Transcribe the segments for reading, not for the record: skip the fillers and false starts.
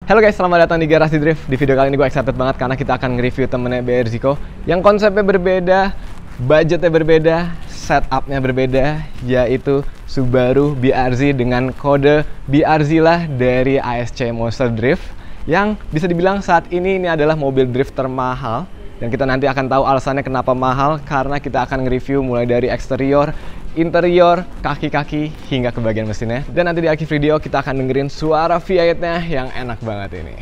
Halo guys, selamat datang di Garasi Drift. Di video kali ini gue excited banget karena kita akan nge-review temennya BRZiko yang konsepnya berbeda, budgetnya berbeda, setupnya berbeda, yaitu Subaru BRZ dengan kode BRZ lah dari ASC Monster Drift, yang bisa dibilang saat ini adalah mobil drift termahal. Dan kita nanti akan tahu alasannya kenapa mahal, karena kita akan nge-review mulai dari eksterior, interior, kaki-kaki, hingga ke bagian mesinnya. Dan nanti di akhir video kita akan dengerin suara V8-nya yang enak banget ini.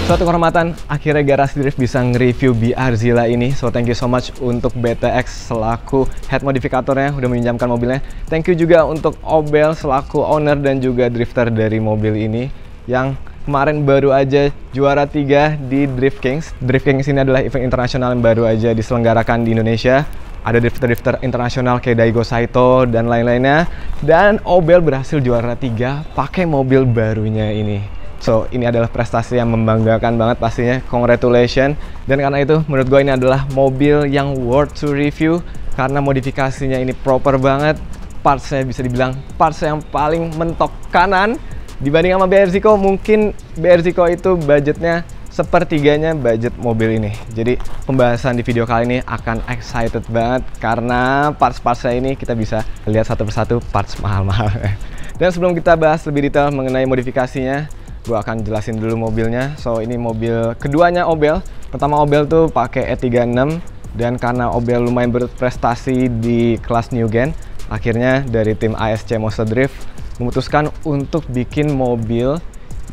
Suatu kehormatan, akhirnya Garasi Drift bisa nge-review BRZ ini. So thank you so much untuk BTX selaku head modifikatornya udah meminjamkan mobilnya. Thank you juga untuk Obel selaku owner dan juga drifter dari mobil ini, yang kemarin baru aja juara 3 di Drift Kings. Drift Kings ini adalah event internasional yang baru aja diselenggarakan di Indonesia. Ada drifter-drifter internasional kayak Daigo Saito dan lain-lainnya. Dan Obel berhasil juara 3 pakai mobil barunya ini. So, ini adalah prestasi yang membanggakan banget pastinya. Congratulations. Dan karena itu, menurut gue ini adalah mobil yang worth to review karena modifikasinya ini proper banget. Partsnya bisa dibilang parts yang paling mentok kanan dibanding sama BRZiko. Mungkin BRZiko itu budgetnya sepertiganya budget mobil ini. Jadi pembahasan di video kali ini akan excited banget karena parts-partsnya ini kita bisa lihat satu persatu parts mahal-mahal. Dan sebelum kita bahas lebih detail mengenai modifikasinya, gue akan jelasin dulu mobilnya. So ini mobil keduanya Obel. Pertama Obel tuh pakai E36, dan karena Obel lumayan berprestasi di kelas New Gen, akhirnya dari tim ASC Monster Drift memutuskan untuk bikin mobil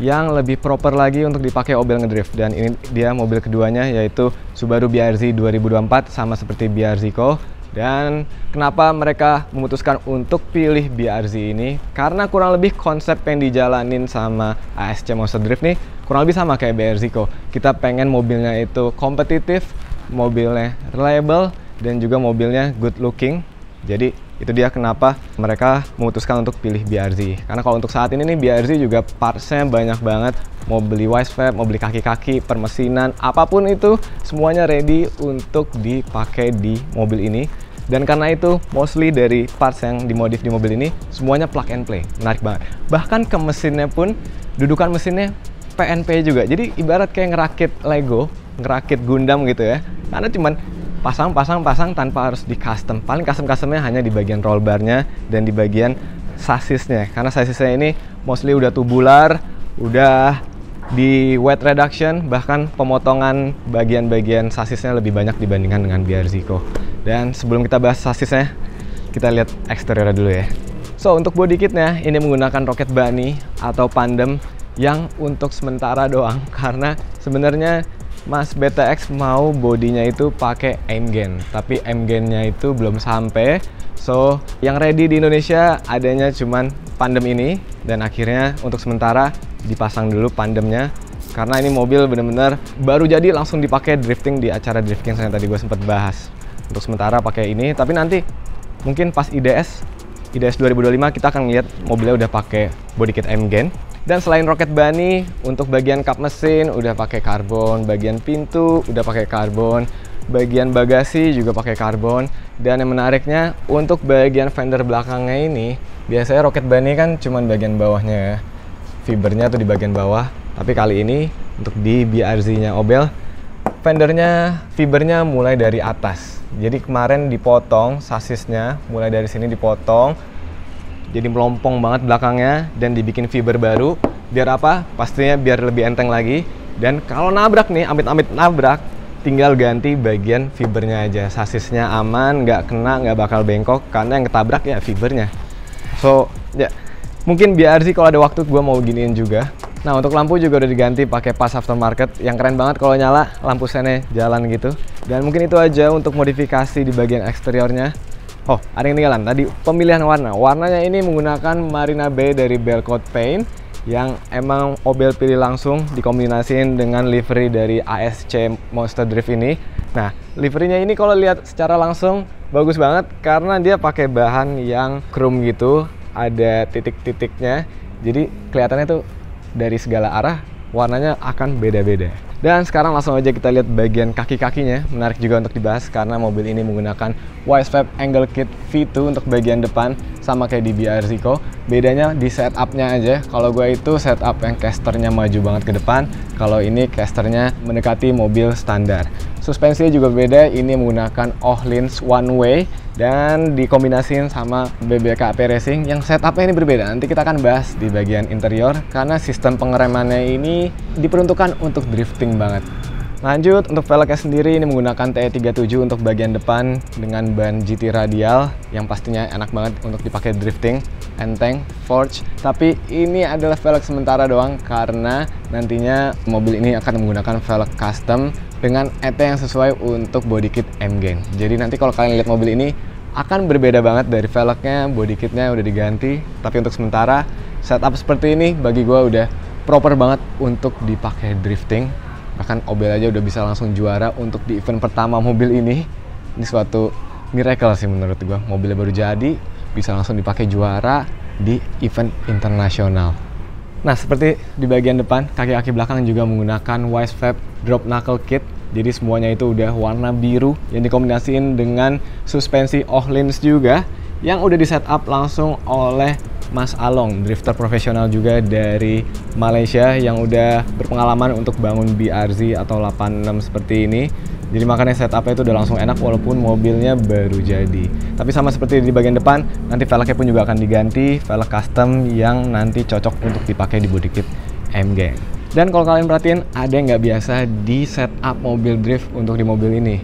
yang lebih proper lagi untuk dipakai Obel ngedrift. Dan ini dia mobil keduanya, yaitu Subaru BRZ 2024, sama seperti BRZiko. Dan kenapa mereka memutuskan untuk pilih BRZ ini? Karena kurang lebih konsep yang dijalanin sama ASC Monster Drift nih kurang lebih sama kayak BRZiko. Kita pengen mobilnya itu kompetitif, mobilnya reliable, dan juga mobilnya good looking. Jadi itu dia kenapa mereka memutuskan untuk pilih BRZ. Karena kalau untuk saat ini nih BRZ juga partsnya banyak banget. Mau beli wise mau beli kaki-kaki, permesinan, apapun itu semuanya ready untuk dipakai di mobil ini. Dan karena itu mostly dari parts yang dimodif di mobil ini semuanya plug and play. Menarik banget. Bahkan ke mesinnya pun, dudukan mesinnya PNP juga. Jadi ibarat kayak ngerakit Lego, ngerakit Gundam gitu ya. Karena cuman pasang tanpa harus di custom. Paling custom-customnya hanya di bagian roll barnya dan di bagian sasisnya. Karena sasisnya ini mostly udah tubular, udah di weight reduction, bahkan pemotongan bagian-bagian sasisnya lebih banyak dibandingkan dengan BRZiko. Dan sebelum kita bahas sasisnya, kita lihat eksteriornya dulu ya. So untuk body kitnya ini menggunakan Rocket Bunny atau Pandem yang untuk sementara doang, karena sebenarnya Mas BTX mau bodinya itu pakai M-Gen, tapi M-Gen-nya itu belum sampai. So yang ready di Indonesia adanya cuman Pandem ini, dan akhirnya untuk sementara dipasang dulu Pandemnya karena ini mobil bener-bener baru jadi langsung dipakai drifting di acara drifting yang tadi gue sempat bahas. Untuk sementara pakai ini, tapi nanti mungkin pas IDS 2025 kita akan lihat mobilnya udah pakai body kit M-Gen. Dan selain Rocket Bunny, untuk bagian kap mesin udah pakai karbon, bagian pintu udah pakai karbon, bagian bagasi juga pakai karbon. Dan yang menariknya, untuk bagian fender belakangnya ini, biasanya Rocket Bunny kan cuman bagian bawahnya ya, fibernya tuh di bagian bawah. Tapi kali ini untuk di BRZ-nya Obel, fendernya, fibernya mulai dari atas. Jadi kemarin dipotong sasisnya, mulai dari sini dipotong, jadi melompong banget belakangnya dan dibikin fiber baru. Biar apa? Pastinya biar lebih enteng lagi. Dan kalau nabrak nih, amit-amit nabrak, tinggal ganti bagian fibernya aja. Sasisnya aman, nggak kena, nggak bakal bengkok, karena yang ketabrak ya fibernya. So, ya mungkin BRZ kalau ada waktu gue mau giniin juga. Nah untuk lampu juga udah diganti pakai pas aftermarket yang keren banget kalau nyala, lampu sennya jalan gitu. Dan mungkin itu aja untuk modifikasi di bagian eksteriornya. Oh, ada yang tinggalan tadi, pemilihan warna. Warnanya ini menggunakan Marina Bay dari Bell Coat Paint yang emang Obel pilih langsung dikombinasiin dengan livery dari ASC Monster Drift ini. Nah, liverynya ini kalau lihat secara langsung bagus banget karena dia pakai bahan yang chrome gitu, ada titik-titiknya. Jadi kelihatannya tuh dari segala arah warnanya akan beda-beda. Dan sekarang langsung aja kita lihat bagian kaki-kakinya. Menarik juga untuk dibahas karena mobil ini menggunakan Wisevap Angle Kit V2 untuk bagian depan, sama kayak di BRZ Co. Bedanya di setupnya aja. Kalau gue itu setup yang casternya maju banget ke depan, kalau ini casternya mendekati mobil standar. Suspensinya juga beda, ini menggunakan Öhlins One Way dan dikombinasiin sama BBKP Racing yang setupnya ini berbeda. Nanti kita akan bahas di bagian interior karena sistem pengeremannya ini diperuntukkan untuk drifting banget. Lanjut, untuk velgnya sendiri ini menggunakan TE37 untuk bagian depan dengan ban GT radial yang pastinya enak banget untuk dipakai drifting, enteng, forge. Tapi ini adalah velg sementara doang karena nantinya mobil ini akan menggunakan velg custom dengan ET yang sesuai untuk body kit M-Gang. Jadi nanti kalau kalian lihat mobil ini akan berbeda banget dari velgnya, body kitnya udah diganti. Tapi untuk sementara setup seperti ini bagi gue udah proper banget untuk dipakai drifting. Bahkan Obel aja udah bisa langsung juara untuk di event pertama mobil ini. Ini suatu miracle sih menurut gue. Mobilnya baru jadi, bisa langsung dipakai juara di event internasional. Nah, seperti di bagian depan, kaki-kaki belakang juga menggunakan Wisevap Drop Knuckle Kit. Jadi semuanya itu udah warna biru yang dikombinasiin dengan suspensi Öhlins juga yang udah di setup langsung oleh Mas Along, drifter profesional juga dari Malaysia yang udah berpengalaman untuk bangun BRZ atau 86 seperti ini. Jadi makanya setupnya itu udah langsung enak walaupun mobilnya baru jadi. Tapi sama seperti di bagian depan, nanti velgnya pun juga akan diganti, velg custom yang nanti cocok untuk dipakai di body kit M-Gang. Dan kalau kalian perhatiin, ada yang nggak biasa di setup mobil drift untuk di mobil ini.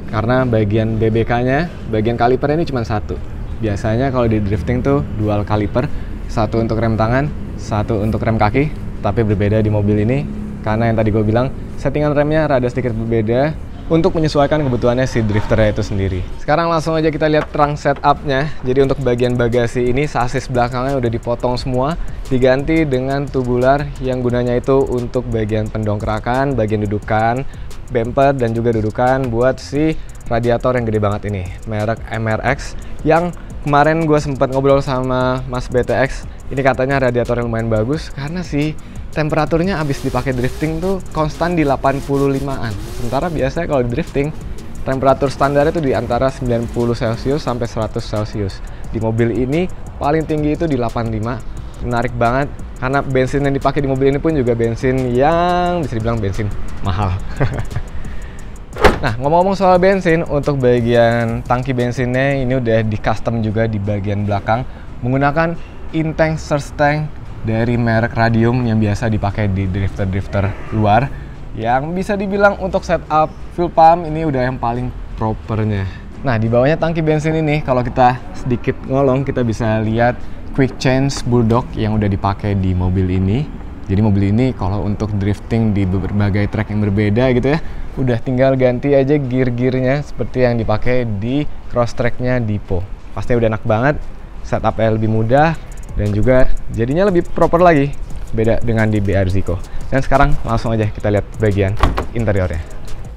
Karena bagian BBK-nya, bagian kalipernya ini cuma satu. Biasanya kalau di drifting tuh dual kaliper, satu untuk rem tangan, satu untuk rem kaki. Tapi berbeda di mobil ini, karena yang tadi gue bilang, settingan remnya rada sedikit berbeda untuk menyesuaikan kebutuhannya si drifternya itu sendiri. Sekarang langsung aja kita lihat trunk setupnya. Jadi untuk bagian bagasi ini, sasis belakangnya udah dipotong semua, diganti dengan tubular yang gunanya itu untuk bagian pendongkrakan, bagian dudukan, bumper, dan juga dudukan buat si radiator yang gede banget ini, merek MRX, yang kemarin gue sempat ngobrol sama Mas BTX, ini katanya radiator yang lumayan bagus karena sih temperaturnya abis dipakai drifting tuh konstan di 85-an. Sementara biasanya kalau di drifting temperatur standar itu di antara 90 Celcius sampai 100 Celcius. Di mobil ini paling tinggi itu di 85. Menarik banget karena bensin yang dipakai di mobil ini pun juga bensin yang bisa dibilang bensin mahal. Nah, ngomong-ngomong soal bensin, untuk bagian tangki bensinnya ini udah di custom juga di bagian belakang menggunakan in-tank surge tank dari merek Radium yang biasa dipakai di drifter-drifter luar, yang bisa dibilang untuk setup fuel pump ini udah yang paling propernya. Nah, di bawahnya tangki bensin ini kalau kita sedikit ngolong kita bisa lihat quick change bulldog yang udah dipakai di mobil ini. Jadi mobil ini kalau untuk drifting di berbagai track yang berbeda gitu ya, udah tinggal ganti aja gear-gearnya seperti yang dipakai di cross tracknya Dipo. Pastinya udah enak banget, setupnya lebih mudah dan juga jadinya lebih proper lagi, beda dengan di BRZ Co. Dan sekarang langsung aja kita lihat bagian interiornya.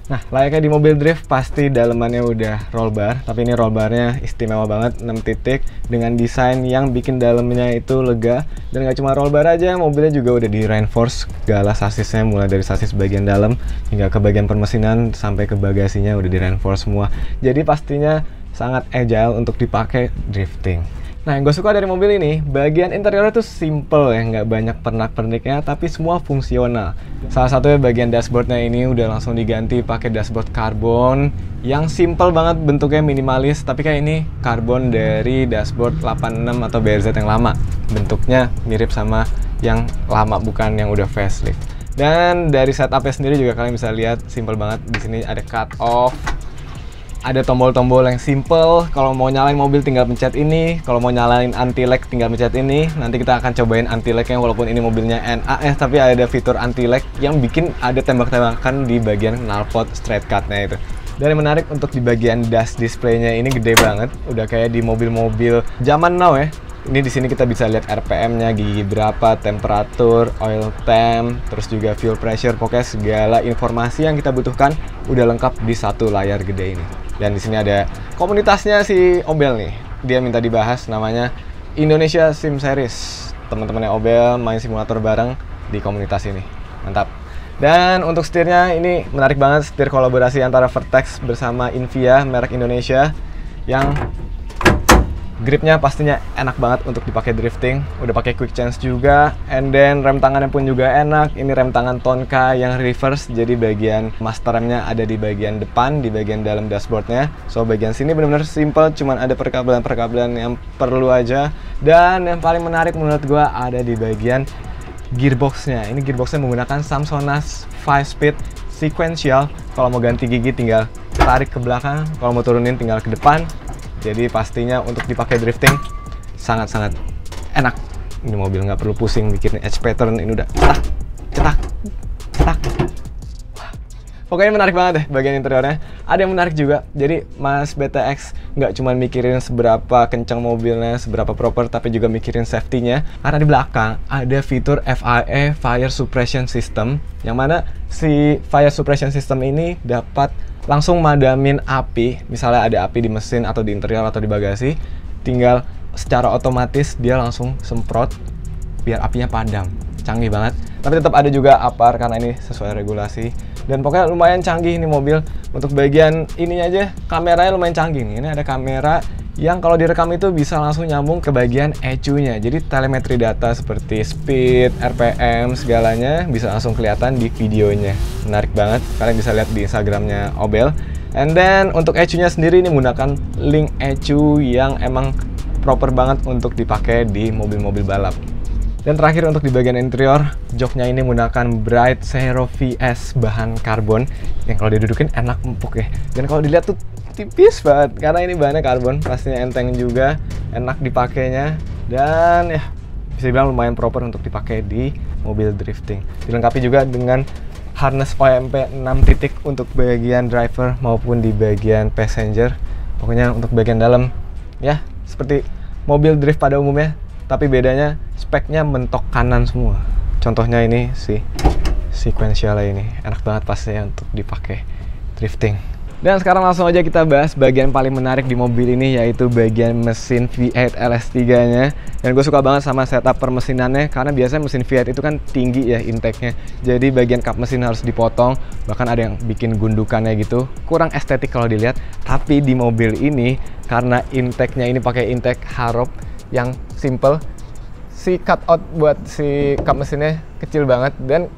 Nah, layaknya di mobil drift pasti dalemannya udah roll bar, tapi ini roll barnya istimewa banget, 6 titik dengan desain yang bikin dalamnya itu lega. Dan gak cuma roll bar aja, mobilnya juga udah di reinforce segala sasisnya, mulai dari sasis bagian dalam hingga ke bagian permesinan sampai ke bagasinya udah di reinforce semua. Jadi pastinya sangat agile untuk dipakai drifting. Nah, yang gue suka dari mobil ini, bagian interiornya tuh simple ya, nggak banyak pernak-perniknya, tapi semua fungsional. Salah satunya bagian dashboardnya ini udah langsung diganti pakai dashboard karbon yang simple banget, bentuknya minimalis, tapi kayak ini karbon dari dashboard 86 atau BRZ yang lama. Bentuknya mirip sama yang lama, bukan yang udah facelift. Dan dari setupnya sendiri juga kalian bisa lihat simple banget. Di sini ada cut off. Ada tombol-tombol yang simple, kalau mau nyalain mobil tinggal pencet ini, kalau mau nyalain anti-lag tinggal pencet ini. Nanti kita akan cobain anti-lagnya walaupun ini mobilnya NAS, tapi ada fitur anti-lag yang bikin ada tembak-tembakan di bagian knalpot straight cut-nya itu. Dan yang menarik untuk di bagian dash display-nya ini gede banget, udah kayak di mobil-mobil zaman now ya. Ini di sini kita bisa lihat RPM-nya, gigi berapa, temperatur, oil temp, terus juga fuel pressure, pokoknya segala informasi yang kita butuhkan udah lengkap di satu layar gede ini. Dan di sini ada komunitasnya si Obel nih. Dia minta dibahas, namanya Indonesia Sim Series. Teman-temannya Obel main simulator bareng di komunitas ini. Mantap. Dan untuk setirnya ini menarik banget, setir kolaborasi antara Vertex bersama Invia, merek Indonesia, yang gripnya pastinya enak banget untuk dipakai drifting. Udah pakai quick change juga, and then rem tangannya pun juga enak. Ini rem tangan Tonka yang reverse, jadi bagian master remnya ada di bagian depan, di bagian dalam dashboardnya. So bagian sini benar-benar simple, cuman ada perkabelan-perkabelan yang perlu aja. Dan yang paling menarik menurut gua ada di bagian gearboxnya. Ini gearboxnya menggunakan Samsonite 5-speed sequential. Kalau mau ganti gigi tinggal tarik ke belakang, kalau mau turunin tinggal ke depan. Jadi pastinya untuk dipakai drifting sangat-sangat enak. Ini mobil nggak perlu pusing bikin edge pattern, ini udah cetak, cetak, cetak. Pokoknya menarik banget deh bagian interiornya. Ada yang menarik juga, jadi Mas BTX nggak cuma mikirin seberapa kencang mobilnya, seberapa proper, tapi juga mikirin safety-nya. Karena di belakang ada fitur FIA Fire Suppression System, yang mana si Fire Suppression System ini dapat langsung madamin api. Misalnya ada api di mesin atau di interior atau di bagasi, tinggal secara otomatis dia langsung semprot biar apinya padam. Canggih banget. Tapi tetap ada juga APAR karena ini sesuai regulasi. Dan pokoknya lumayan canggih ini mobil. Untuk bagian ini aja kameranya lumayan canggih nih. Ini ada kamera yang kalau direkam itu bisa langsung nyambung ke bagian ECU-nya. Jadi telemetri data seperti speed, RPM, segalanya bisa langsung kelihatan di videonya. Menarik banget. Kalian bisa lihat di Instagramnya Obel. And then untuk ECU-nya sendiri ini menggunakan link ECU yang emang proper banget untuk dipakai di mobil-mobil balap. Dan terakhir untuk di bagian interior, joknya ini menggunakan Bright Zero VS bahan karbon yang kalau didudukin enak empuk ya. Dan kalau dilihat tuh tipis banget karena ini bahannya karbon, pastinya enteng juga, enak dipakainya, dan ya bisa dibilang lumayan proper untuk dipakai di mobil drifting. Dilengkapi juga dengan harness OMP 6 titik untuk bagian driver maupun di bagian passenger. Pokoknya untuk bagian dalam ya seperti mobil drift pada umumnya, tapi bedanya speknya mentok kanan semua. Contohnya ini si sequential ini enak banget pastinya untuk dipakai drifting. Dan sekarang langsung aja kita bahas bagian paling menarik di mobil ini, yaitu bagian mesin V8 LS3 nya. Dan gue suka banget sama setup permesinannya, karena biasanya mesin V8 itu kan tinggi ya intake-nya, jadi bagian kap mesin harus dipotong, bahkan ada yang bikin gundukannya gitu, kurang estetik kalau dilihat. Tapi di mobil ini karena intake-nya ini pakai intake Harrop yang simple, si cutout buat si kap mesinnya kecil banget, dan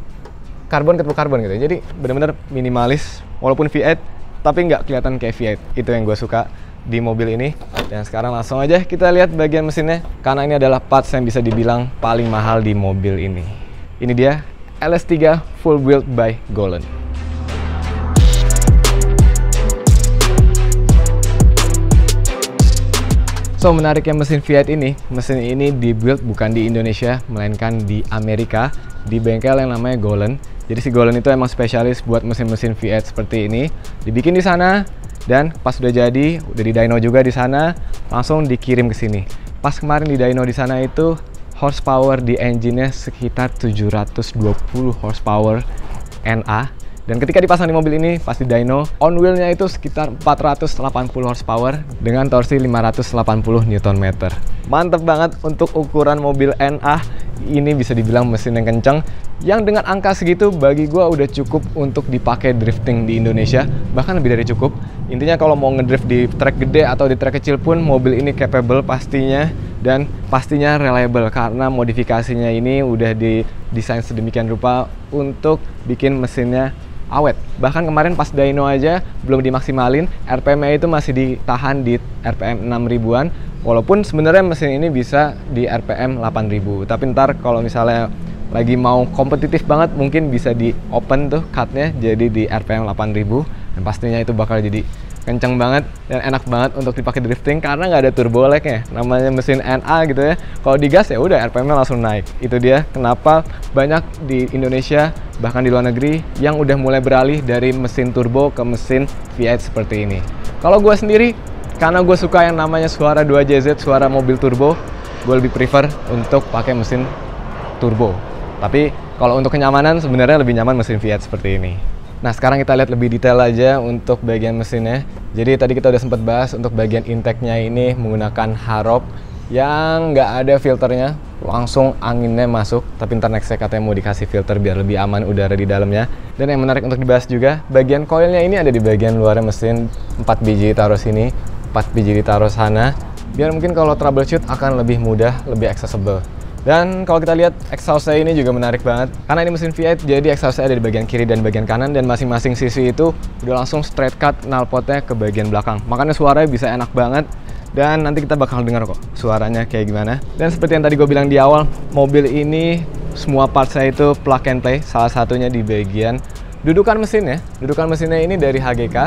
karbon ketemu karbon gitu, jadi bener-bener minimalis walaupun V8 tapi nggak kelihatan kayak V8. Itu yang gue suka di mobil ini. Dan sekarang langsung aja kita lihat bagian mesinnya, karena ini adalah parts yang bisa dibilang paling mahal di mobil ini. Ini dia LS3 full build by Golon. So menariknya mesin V8 ini, mesin ini dibuild bukan di Indonesia, melainkan di Amerika, di bengkel yang namanya Golon. Jadi si Golon itu emang spesialis buat mesin-mesin V8 seperti ini. Dibikin di sana, dan pas udah jadi, udah di dyno juga di sana, langsung dikirim ke sini. Pas kemarin di dyno di sana itu horsepower di engine-nya sekitar 720 horsepower NA. Dan ketika dipasang di mobil ini, pas di dyno, on wheel-nya itu sekitar 480 horsepower dengan torsi 580 Nm. Mantep banget untuk ukuran mobil NA, ini bisa dibilang mesin yang kencang, yang dengan angka segitu bagi gua udah cukup untuk dipakai drifting di Indonesia, bahkan lebih dari cukup. Intinya kalau mau ngedrift di track gede atau di track kecil pun, mobil ini capable pastinya, dan pastinya reliable karena modifikasinya ini udah didesain sedemikian rupa untuk bikin mesinnya awet. Bahkan kemarin pas dyno aja belum dimaksimalin, RPM-nya itu masih ditahan di RPM 6000-an, walaupun sebenarnya mesin ini bisa di RPM 8000. Tapi ntar kalau misalnya lagi mau kompetitif banget, mungkin bisa di open tuh cut-nya jadi di RPM 8000, dan pastinya itu bakal jadi kenceng banget dan enak banget untuk dipakai drifting karena nggak ada turbo lag-nya. Namanya mesin NA gitu ya, kalau digas ya udah RPM-nya langsung naik. Itu dia kenapa banyak di Indonesia bahkan di luar negeri yang udah mulai beralih dari mesin turbo ke mesin V8 seperti ini. Kalau gue sendiri, karena gue suka yang namanya suara 2JZ, suara mobil turbo, gue lebih prefer untuk pakai mesin turbo. Tapi kalau untuk kenyamanan sebenarnya lebih nyaman mesin V8 seperti ini. Nah sekarang kita lihat lebih detail aja untuk bagian mesinnya. Jadi tadi kita udah sempat bahas untuk bagian intake-nya ini menggunakan Harrop yang nggak ada filternya, langsung anginnya masuk. Tapi ntar next katanya mau dikasih filter biar lebih aman udara di dalamnya. Dan yang menarik untuk dibahas juga, bagian coilnya ini ada di bagian luarnya mesin. 4 biji ditaruh sini, 4 biji ditaruh sana, biar mungkin kalau troubleshoot akan lebih mudah, lebih accessible. Dan kalau kita lihat exhaustnya ini juga menarik banget, karena ini mesin V8, jadi exhaustnya ada di bagian kiri dan bagian kanan, dan masing-masing sisi itu udah langsung straight cut knalpotnya ke bagian belakang. Makanya suaranya bisa enak banget, dan nanti kita bakal dengar kok suaranya kayak gimana. Dan seperti yang tadi gue bilang di awal, mobil ini semua partsnya itu plug and play, salah satunya di bagian dudukan mesinnya. Dudukan mesinnya ini dari HGK,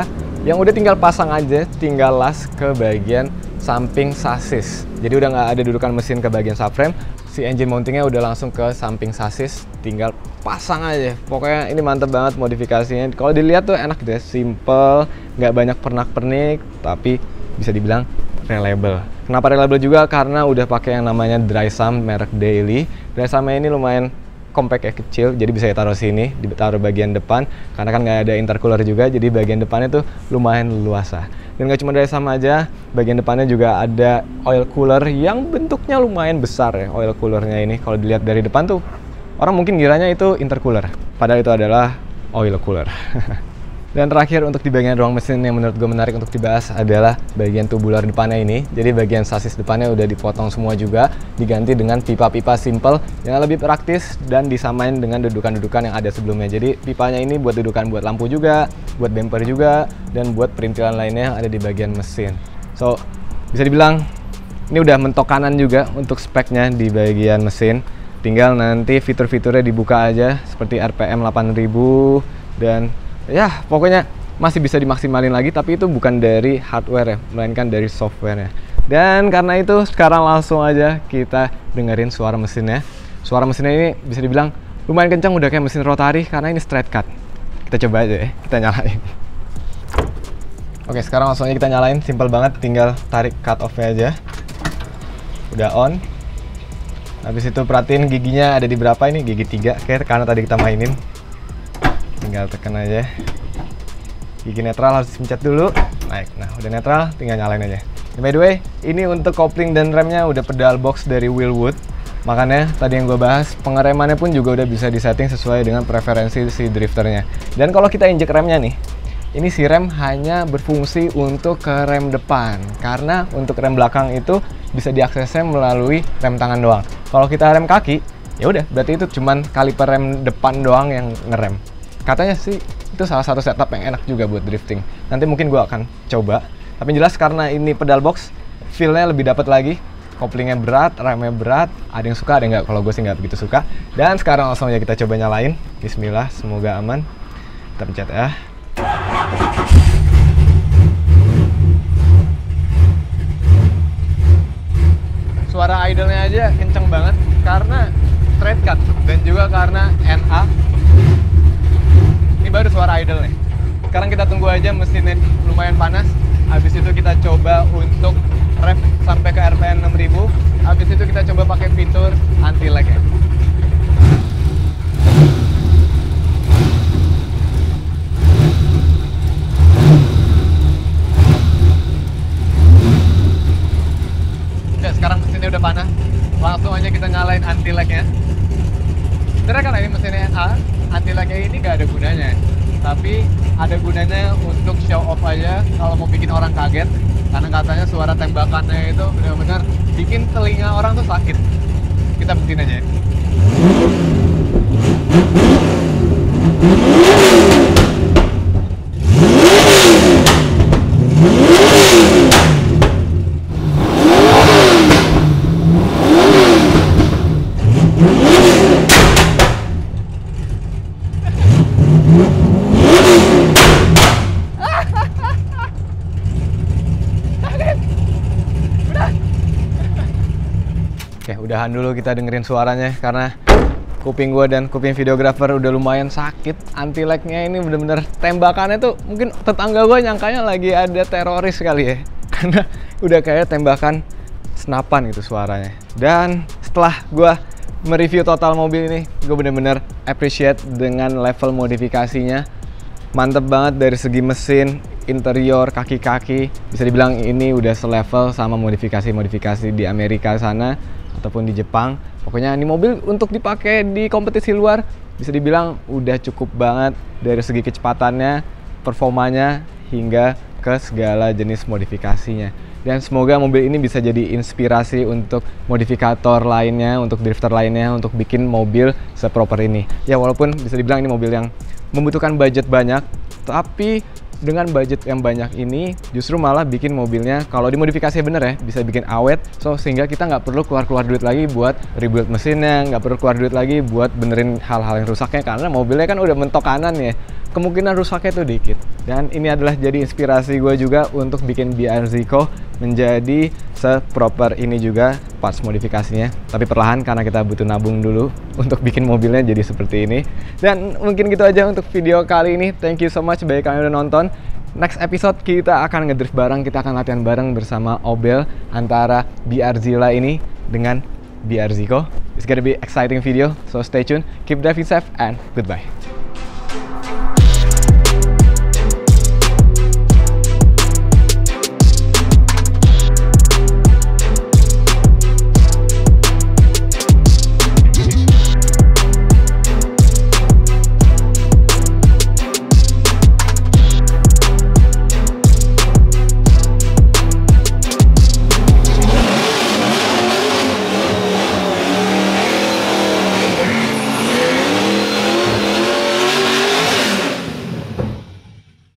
yang udah tinggal pasang aja, tinggal las ke bagian samping sasis. Jadi udah nggak ada dudukan mesin ke bagian subframe. Si engine mountingnya udah langsung ke samping sasis, tinggal pasang aja. Pokoknya ini mantep banget modifikasinya. Kalau dilihat tuh enak gitu ya, simple, nggak banyak pernak-pernik, tapi bisa dibilang reliable. Kenapa reliable juga? Karena udah pakai yang namanya dry sump merek Daily. Dry sumpnya ini lumayan compact ya, kecil, jadi bisa ditaruh sini, ditaruh bagian depan. Karena kan nggak ada intercooler juga, jadi bagian depannya tuh lumayan luasa. Dan nggak cuma dari sama aja, bagian depannya juga ada oil cooler yang bentuknya lumayan besar ya, oil coolernya ini. Kalau dilihat dari depan tuh, orang mungkin ngiranya itu intercooler, padahal itu adalah oil cooler. Dan terakhir untuk di bagian ruang mesin yang menurut gue menarik untuk dibahas adalah bagian tubular depannya ini. Jadi bagian sasis depannya udah dipotong semua juga, diganti dengan pipa-pipa simple yang lebih praktis dan disamain dengan dudukan-dudukan yang ada sebelumnya. Jadi pipanya ini buat dudukan buat lampu juga, buat bumper juga, dan buat perintilan lainnya yang ada di bagian mesin. So, bisa dibilang ini udah mentok kanan juga untuk speknya di bagian mesin. Tinggal nanti fitur-fiturnya dibuka aja seperti RPM 8000 dan ya pokoknya masih bisa dimaksimalin lagi, tapi itu bukan dari hardware ya, melainkan dari softwarenya. Dan karena itu sekarang langsung aja kita dengerin suara mesinnya. Suara mesinnya ini bisa dibilang lumayan kencang, udah kayak mesin rotari karena ini straight cut. Kita coba aja ya, kita nyalain. Oke, sekarang langsung aja kita nyalain, simple banget, tinggal tarik cut off-nya aja. Udah on. Habis itu perhatiin giginya ada di berapa ini, gigi 3 kayak karena tadi kita mainin. Tinggal tekan aja. Gigi netral harus dipencet dulu, naik. Nah, udah netral, tinggal nyalain aja. By the way, ini untuk kopling dan remnya udah pedal box dari Wilwood. Makanya tadi yang gue bahas, pengeremannya pun juga udah bisa disetting sesuai dengan preferensi si drifternya. Dan kalau kita injek remnya nih, ini si rem hanya berfungsi untuk ke rem depan. Karena untuk rem belakang itu bisa diaksesnya melalui rem tangan doang. Kalau kita rem kaki, ya udah berarti itu cuman kaliper rem depan doang yang ngerem. Katanya sih itu salah satu setup yang enak juga buat drifting. Nanti mungkin gue akan coba. Tapi jelas karena ini pedal box, feel-nya lebih dapat lagi. Koplingnya berat, remnya berat. Ada yang suka, ada yang nggak. Kalau gue sih nggak begitu suka. Dan sekarang langsung aja kita coba nyalain. Bismillah, semoga aman. Kita pencet ya. Suara idle-nya aja kenceng banget karena straight cut dan juga karena NA. Ini baru suara idle nih. Sekarang kita tunggu aja mesinnya lumayan panas. Habis itu kita coba untuk rev sampai ke RPM 6000. Habis itu kita coba pakai fitur anti lag ya. Oke, sekarang mesinnya udah panas. Langsung aja kita nyalain anti lag-nya. Sebenarnya karena ini mesinnya NA, anti lag-nya ini gak ada gunanya. Tapi ada gunanya untuk show off aja kalau mau bikin orang kaget. Karena katanya suara tembakannya itu benar-benar bikin telinga orang tuh sakit. Kita buktiin aja ya. Oke, udahan dulu kita dengerin suaranya karena kuping gua dan kuping videographer udah lumayan sakit. Anti lag-nya ini bener-bener tembakannya tuh mungkin tetangga gua nyangkanya lagi ada teroris kali ya. Karena udah kayak tembakan senapan gitu suaranya. Dan setelah gua mereview total mobil ini, gue bener-bener appreciate dengan level modifikasinya. Mantep banget dari segi mesin, interior, kaki-kaki, bisa dibilang ini udah selevel sama modifikasi-modifikasi di Amerika sana ataupun di Jepang. Pokoknya ini mobil untuk dipakai di kompetisi luar bisa dibilang udah cukup banget dari segi kecepatannya, performanya, hingga ke segala jenis modifikasinya. Dan semoga mobil ini bisa jadi inspirasi untuk modifikator lainnya, untuk drifter lainnya, untuk bikin mobil seproper ini. Ya walaupun bisa dibilang ini mobil yang membutuhkan budget banyak, tapi dengan budget yang banyak ini justru malah bikin mobilnya kalau dimodifikasi bener ya bisa bikin awet, sehingga kita nggak perlu keluar duit lagi buat rebuild mesinnya, nggak perlu keluar duit lagi buat benerin hal-hal yang rusaknya karena mobilnya kan udah mentok kanan ya, kemungkinan rusaknya tuh dikit. Dan ini adalah jadi inspirasi gue juga untuk bikin BRZ-Co menjadi seproper ini juga parts modifikasinya, tapi perlahan karena kita butuh nabung dulu untuk bikin mobilnya jadi seperti ini. Dan mungkin gitu aja untuk video kali ini. Thank you so much bagi kalian udah nonton. Next episode kita akan ngedrift bareng, kita akan latihan bareng bersama Obel antara BRZilla ini dengan BRZ-Co. It's gonna be exciting video, so stay tuned, keep driving safe, and goodbye.